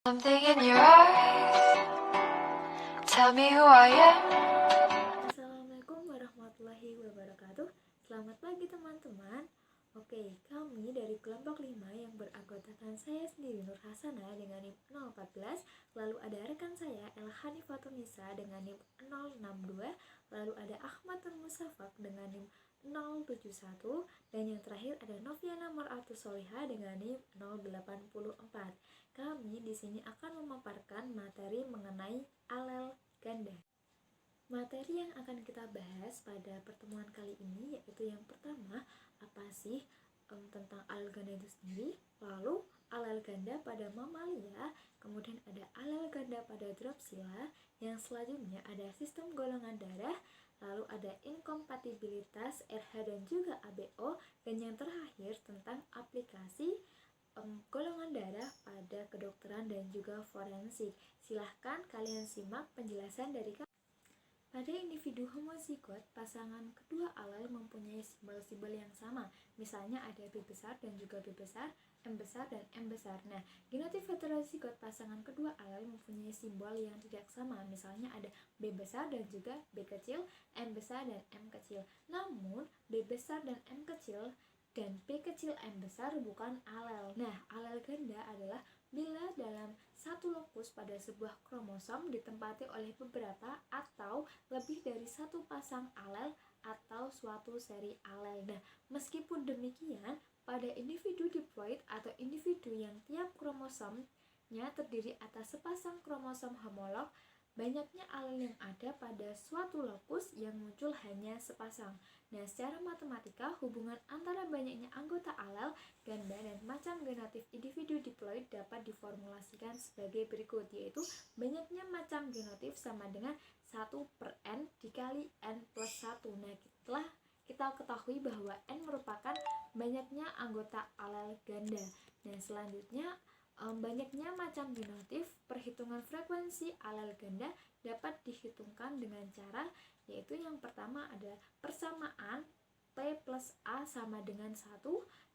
Something in your eyes, tell me who I am. Assalamualaikum warahmatullahi wabarakatuh. Selamat pagi teman-teman. Oke, kami dari kelompok 5 yang beranggotakan saya sendiri Nur Hasana dengan NIM 014, lalu ada rekan saya Elhani Fatunisa dengan NIM 062, lalu ada Ahmad Musafak dengan NIM 071, dan yang terakhir ada Noviana Maratus Soliha dengan NIM 084. Kami di sini akan memaparkan materi mengenai alel ganda. Materi yang akan kita bahas pada pertemuan kali ini yaitu yang pertama, apa sih tentang alel ganda itu sendiri, lalu alel ganda pada mamalia, kemudian ada alel ganda pada Drosophila, yang selanjutnya ada sistem golongan darah, lalu ada inkompatibilitas RH dan juga ABO, dan yang terakhir tentang aplikasi golongan darah pada kedokteran dan juga forensik. Silahkan kalian simak penjelasan dari kami. Pada individu homozigot, pasangan kedua alel mempunyai simbol-simbol yang sama. Misalnya ada B besar dan juga B besar, M besar dan M besar. Nah, genotip heterozigot pasangan kedua alel mempunyai simbol yang tidak sama. Misalnya ada B besar dan juga B kecil, M besar dan M kecil. Namun, B besar dan M kecil dan B kecil M besar bukan alel. Nah, alel ganda adalah bila dalam satu lokus pada sebuah kromosom ditempati oleh beberapa atau lebih dari satu pasang alel atau suatu seri alel. Nah, meskipun demikian, pada individu diploid atau individu yang tiap kromosomnya terdiri atas sepasang kromosom homolog, banyaknya alel yang ada pada suatu lokus yang muncul hanya sepasang. Nah, secara matematika, hubungan antara banyaknya anggota alel, ganda, dan macam genotif individu diploid dapat diformulasikan sebagai berikut, yaitu banyaknya macam genotif sama dengan 1/n dikali n plus 1. Nah, setelah kita ketahui bahwa n merupakan banyaknya anggota alel ganda. Nah, selanjutnya banyaknya macam genotif, perhitungan frekuensi alel ganda dapat dihitungkan dengan cara, yaitu yang pertama ada persamaan P plus A sama dengan 1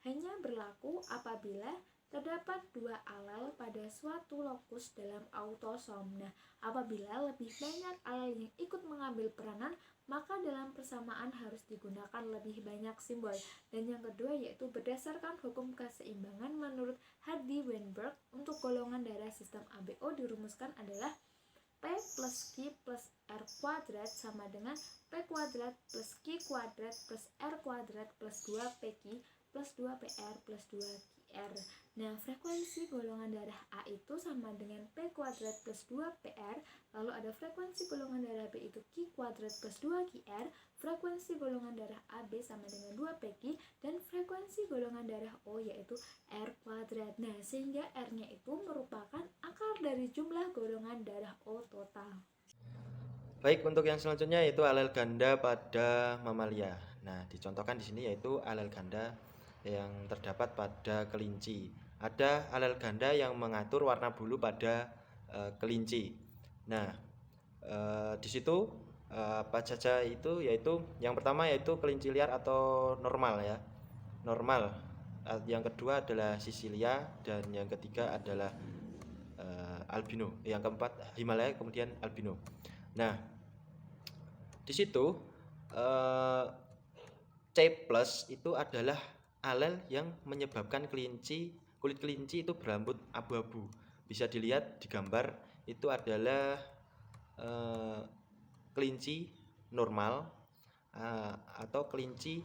hanya berlaku apabila terdapat dua alel pada suatu lokus dalam autosom. Nah, apabila lebih banyak alel yang ikut mengambil peranan, maka dalam persamaan harus digunakan lebih banyak simbol. Dan yang kedua yaitu berdasarkan hukum keseimbangan menurut Hardy-Weinberg, untuk golongan darah sistem ABO dirumuskan adalah P plus Q plus R kuadrat sama dengan P kuadrat plus Q kuadrat plus R kuadrat plus 2PQ plus 2PR plus 2QR. Nah, frekuensi golongan darah A itu sama dengan P kuadrat plus 2PR, lalu ada frekuensi golongan darah B itu Q kuadrat plus 2QR, frekuensi golongan darah AB sama dengan 2PQ, dan frekuensi golongan darah O yaitu R kuadrat. Nah, sehingga R-nya itu merupakan akar dari jumlah golongan darah O total. Baik, untuk yang selanjutnya yaitu alel ganda pada mamalia. Nah, dicontohkan di sini yaitu alel ganda yang terdapat pada kelinci. Ada alel ganda yang mengatur warna bulu pada kelinci. Nah, di situ apa saja itu, yaitu yang pertama yaitu kelinci liar atau normal ya. Normal. Yang kedua adalah Sisilia, dan yang ketiga adalah albino. Yang keempat Himalaya, kemudian albino. Nah, di situ C plus itu adalah alel yang menyebabkan kulit kelinci itu berambut abu-abu. Bisa dilihat di gambar, itu adalah kelinci normal atau kelinci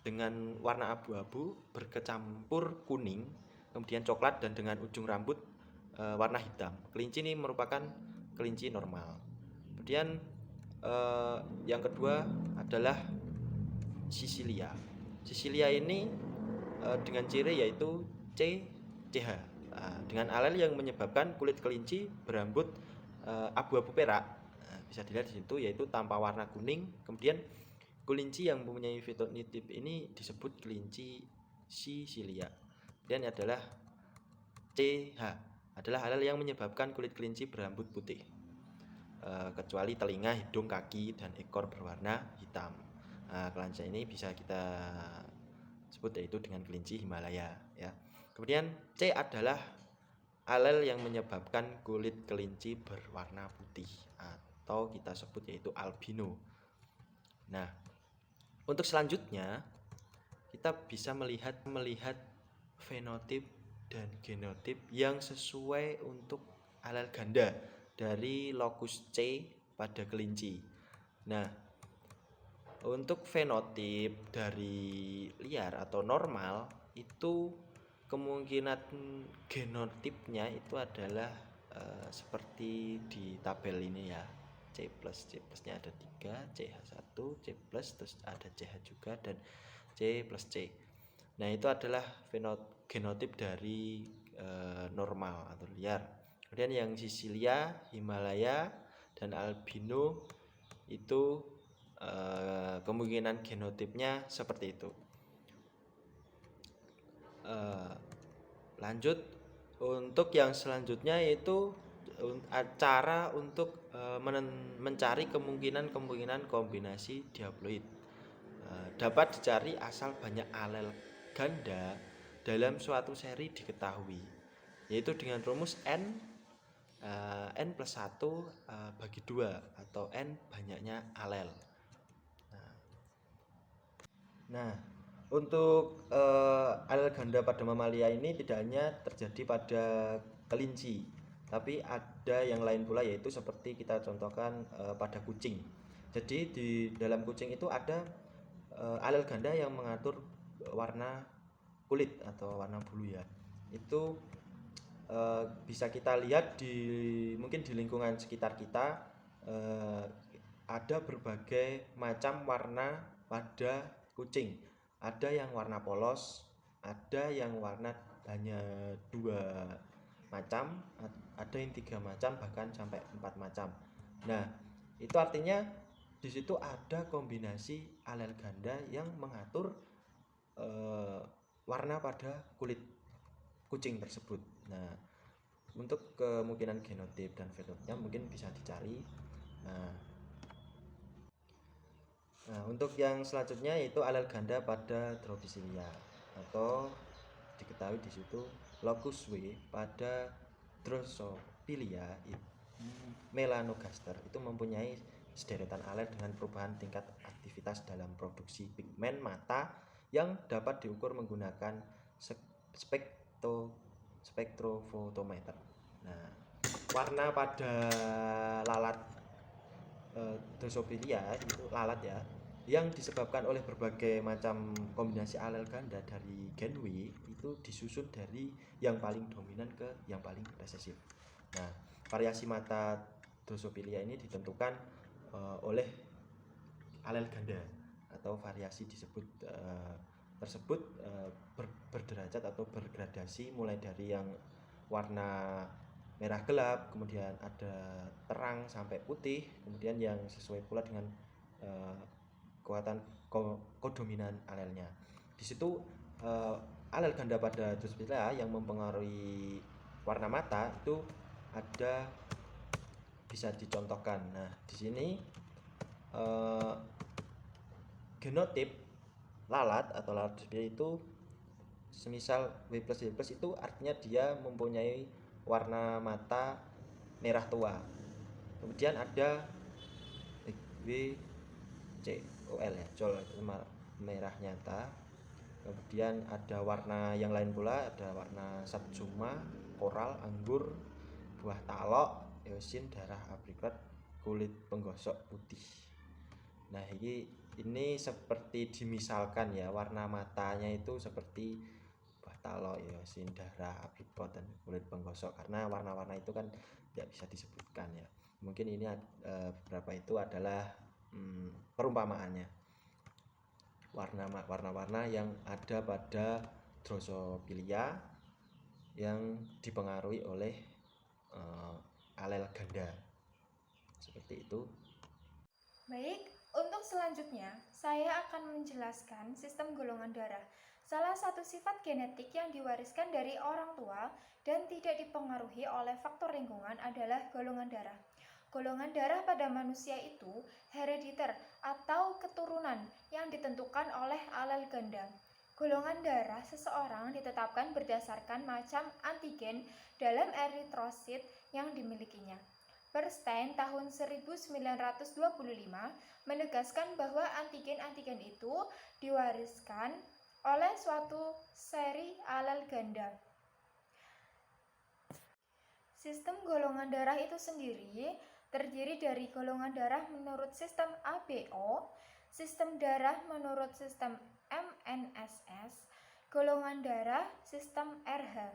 dengan warna abu-abu berkecampur kuning, kemudian coklat, dan dengan ujung rambut warna hitam. Kelinci ini merupakan kelinci normal. Kemudian yang kedua adalah Sisilia. Sisilia ini dengan ciri yaitu CH, dengan alel yang menyebabkan kulit kelinci berambut abu-abu perak. Bisa dilihat di situ, yaitu tanpa warna kuning. Kemudian kelinci yang mempunyai fenotip ini disebut kelinci Sisilia. Dan adalah CH adalah alel yang menyebabkan kulit kelinci berambut putih, kecuali telinga, hidung, kaki, dan ekor berwarna hitam. Kelinci ini bisa kita sebut yaitu dengan kelinci Himalaya ya. Kemudian C adalah alel yang menyebabkan kulit kelinci berwarna putih atau kita sebut yaitu albino. Nah, untuk selanjutnya kita bisa melihat fenotip dan genotip yang sesuai untuk alel ganda dari lokus C pada kelinci. Nah, untuk fenotip dari liar atau normal itu kemungkinan genotipnya itu adalah seperti di tabel ini ya. C plusnya ada 3, CH1, C plus, terus ada CH juga, dan C plus C. Nah, itu adalah genotip dari normal atau liar. Kemudian yang Sisilia, Himalaya, dan albino itu kemungkinan genotipnya seperti itu. Lanjut untuk yang selanjutnya yaitu cara untuk mencari kemungkinan kombinasi diaploid. Dapat dicari asal banyak alel ganda dalam suatu seri diketahui, yaitu dengan rumus N plus 1 bagi 2 atau N banyaknya alel. Nah, untuk alel ganda pada mamalia ini tidak hanya terjadi pada kelinci, tapi ada yang lain pula, yaitu seperti kita contohkan pada kucing. Jadi di dalam kucing itu ada alel ganda yang mengatur warna kulit atau warna bulu ya. Itu bisa kita lihat mungkin di lingkungan sekitar kita ada berbagai macam warna pada kucing. Ada yang warna polos, ada yang warna hanya 2 macam, ada yang 3 macam, bahkan sampai 4 macam. Nah, itu artinya di situ ada kombinasi alel ganda yang mengatur warna pada kulit kucing tersebut. Nah, untuk kemungkinan genotip dan fenotipnya mungkin bisa dicari. Nah, untuk yang selanjutnya yaitu alel ganda pada Drosophilia atau diketahui di situ locus W pada Drosophilia melanogaster itu mempunyai sederetan alel dengan perubahan tingkat aktivitas dalam produksi pigmen mata yang dapat diukur menggunakan spektrofotometer. Nah, warna pada lalat Drosophilia itu lalat ya, yang disebabkan oleh berbagai macam kombinasi alel ganda dari gen W itu disusun dari yang paling dominan ke yang paling resesif. Nah, variasi mata Drosophilia ini ditentukan oleh alel ganda atau variasi tersebut berderajat atau bergradasi mulai dari yang warna merah gelap, kemudian ada terang sampai putih, kemudian yang sesuai pula dengan kekuatan kodominan alelnya. Di situ alel ganda pada Drosophilia yang mempengaruhi warna mata itu ada bisa dicontohkan. Nah, di sini genotip lalat atau lalat Drosophilia itu semisal W plus itu artinya dia mempunyai warna mata merah tua. Kemudian ada WCOL ya, col merah nyata. Kemudian ada warna yang lain pula, ada warna satsuma, koral, anggur, buah talok, eosin, darah aprikot, kulit penggosok putih. Nah, ini seperti dimisalkan ya, warna matanya itu seperti buah talok, eosin, darah aprikot, dan kulit penggosok, karena warna-warna itu kan tidak bisa disebutkan ya. Mungkin ini beberapa itu adalah perumpamaannya warna-warna yang ada pada Drosophilia yang dipengaruhi oleh alel ganda seperti itu. Baik, untuk selanjutnya saya akan menjelaskan sistem golongan darah. Salah satu sifat genetik yang diwariskan dari orang tua dan tidak dipengaruhi oleh faktor lingkungan adalah golongan darah. Golongan darah pada manusia itu herediter atau keturunan yang ditentukan oleh alel ganda. Golongan darah seseorang ditetapkan berdasarkan macam antigen dalam eritrosit yang dimilikinya. Bernstein tahun 1925 menegaskan bahwa antigen-antigen itu diwariskan oleh suatu seri alel ganda. Sistem golongan darah itu sendiri terdiri dari golongan darah menurut sistem ABO, sistem darah menurut sistem MNSS, golongan darah sistem RH.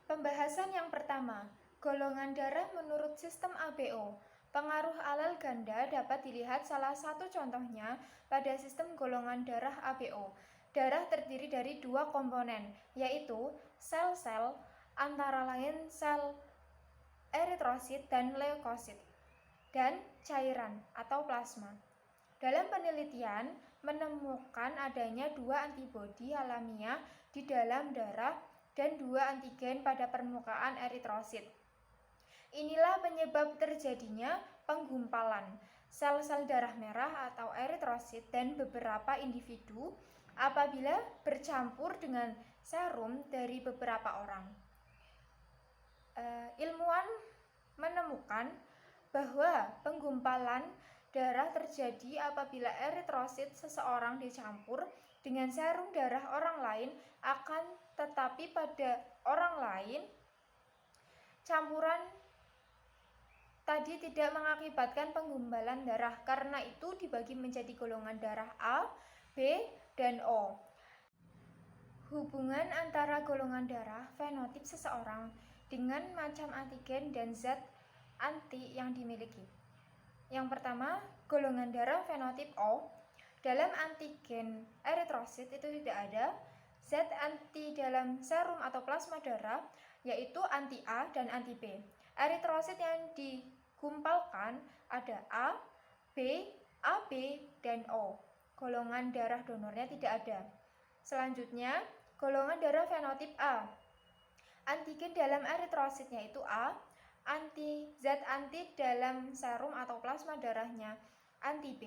Pembahasan yang pertama, golongan darah menurut sistem ABO. Pengaruh alel ganda dapat dilihat salah satu contohnya pada sistem golongan darah ABO. Darah terdiri dari dua komponen, yaitu sel-sel, antara lain sel eritrosit dan leukosit, dan cairan atau plasma. Dalam penelitian, menemukan adanya dua antibodi alamiah di dalam darah dan dua antigen pada permukaan eritrosit. Inilah penyebab terjadinya penggumpalan sel-sel darah merah atau eritrosit dan beberapa individu apabila bercampur dengan serum dari beberapa orang. Ilmuwan menemukan bahwa penggumpalan darah terjadi apabila eritrosit seseorang dicampur dengan serum darah orang lain, akan tetapi pada orang lain campuran tadi tidak mengakibatkan penggumpalan darah. Karena itu dibagi menjadi golongan darah A, B, dan O. Hubungan antara golongan darah fenotip seseorang dengan macam antigen dan zat anti yang dimiliki. Yang pertama, golongan darah fenotip O. Dalam antigen eritrosit itu tidak ada zat anti dalam serum atau plasma darah, yaitu anti A dan anti B. Eritrosit yang digumpalkan ada A, B, AB, dan O. Golongan darah donornya tidak ada. Selanjutnya, golongan darah fenotip A. Antigen dalam eritrositnya itu A, zat anti dalam serum atau plasma darahnya anti B,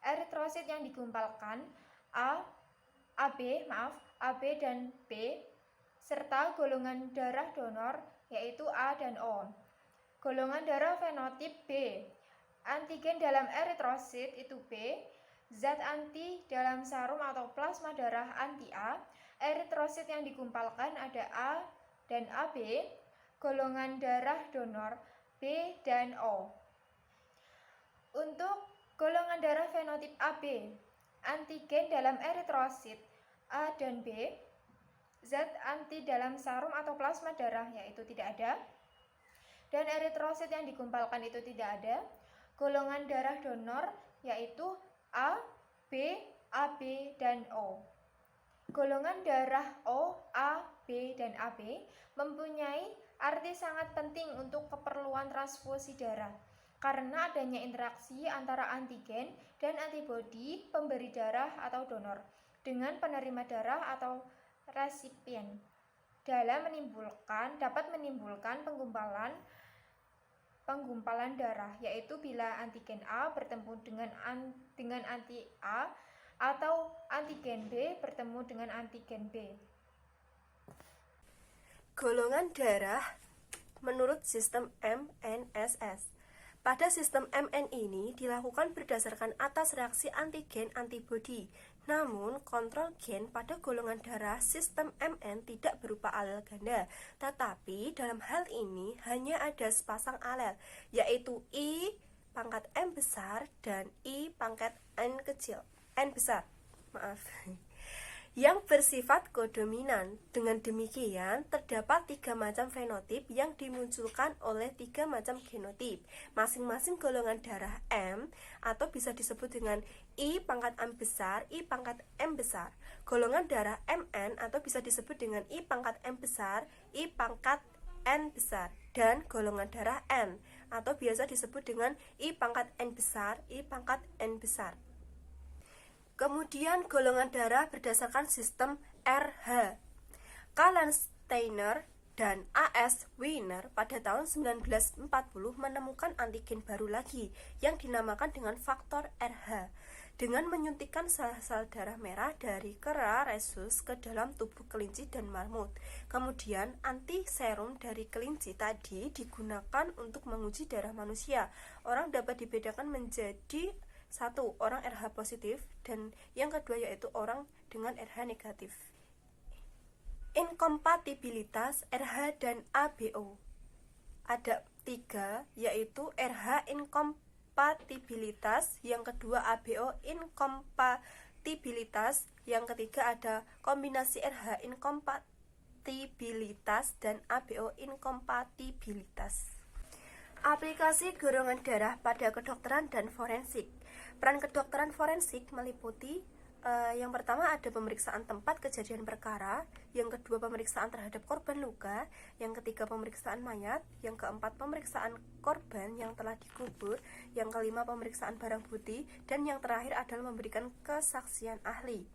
eritrosit yang digumpalkan AB dan B, serta golongan darah donor yaitu A dan O. Golongan darah fenotip B. Antigen dalam eritrosit itu B, zat anti dalam serum atau plasma darah anti A, eritrosit yang digumpalkan ada A dan AB, golongan darah donor B dan O. Untuk golongan darah fenotip AB, antigen dalam eritrosit A dan B, zat anti dalam serum atau plasma darah yaitu tidak ada, dan eritrosit yang digumpalkan itu tidak ada. Golongan darah donor yaitu A, B, AB, dan O. Golongan darah O, A, B, dan AB mempunyai arti sangat penting untuk keperluan transfusi darah karena adanya interaksi antara antigen dan antibodi pemberi darah atau donor dengan penerima darah atau resipien dapat menimbulkan penggumpalan darah, yaitu bila antigen A bertemu dengan anti A atau antigen B bertemu dengan antigen B. Golongan darah menurut sistem MNSS. Pada sistem MN ini dilakukan berdasarkan atas reaksi antigen-antibodi. Namun, kontrol gen pada golongan darah sistem MN tidak berupa alel ganda. Tetapi dalam hal ini hanya ada sepasang alel, yaitu I pangkat M besar dan I pangkat N besar. Yang bersifat kodominan. Dengan demikian, terdapat 3 macam fenotip yang dimunculkan oleh 3 macam genotip. Masing-masing golongan darah M atau bisa disebut dengan I pangkat M besar, I pangkat M besar. Golongan darah MN atau bisa disebut dengan I pangkat M besar, I pangkat N besar. Dan golongan darah N atau biasa disebut dengan I pangkat N besar, I pangkat N besar. Kemudian golongan darah berdasarkan sistem RH. Kallensteiner dan A.S. Wiener pada tahun 1940 menemukan antigen baru lagi yang dinamakan dengan faktor RH. dengan menyuntikkan sel-sel darah merah dari kera rhesus ke dalam tubuh kelinci dan marmut. Kemudian antiserum dari kelinci tadi digunakan untuk menguji darah manusia. Orang dapat dibedakan menjadi satu, orang RH positif, dan yang kedua yaitu orang dengan RH negatif. Inkompatibilitas RH dan ABO ada 3, yaitu RH inkompatibilitas, yang kedua ABO inkompatibilitas, yang ketiga ada kombinasi RH inkompatibilitas dan ABO inkompatibilitas. Aplikasi golongan darah pada kedokteran dan forensik. Peran kedokteran forensik meliputi yang pertama ada pemeriksaan tempat kejadian perkara, yang kedua pemeriksaan terhadap korban luka, yang ketiga pemeriksaan mayat, yang keempat pemeriksaan korban yang telah dikubur, yang kelima pemeriksaan barang bukti, dan yang terakhir adalah memberikan kesaksian ahli.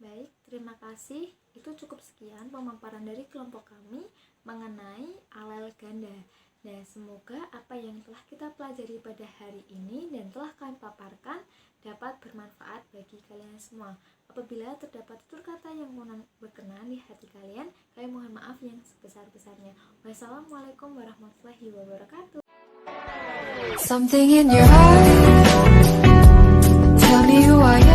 Baik, terima kasih. Itu cukup sekian pemaparan dari kelompok kami mengenai alel ganda. Nah, semoga apa yang telah kita pelajari pada hari ini dan telah kami paparkan dapat bermanfaat bagi kalian semua. Apabila terdapat tutur kata yang kurang berkenan di hati kalian, kami mohon maaf yang sebesar-besarnya. Wassalamualaikum warahmatullahi wabarakatuh. Something in your heart, tell me who I am.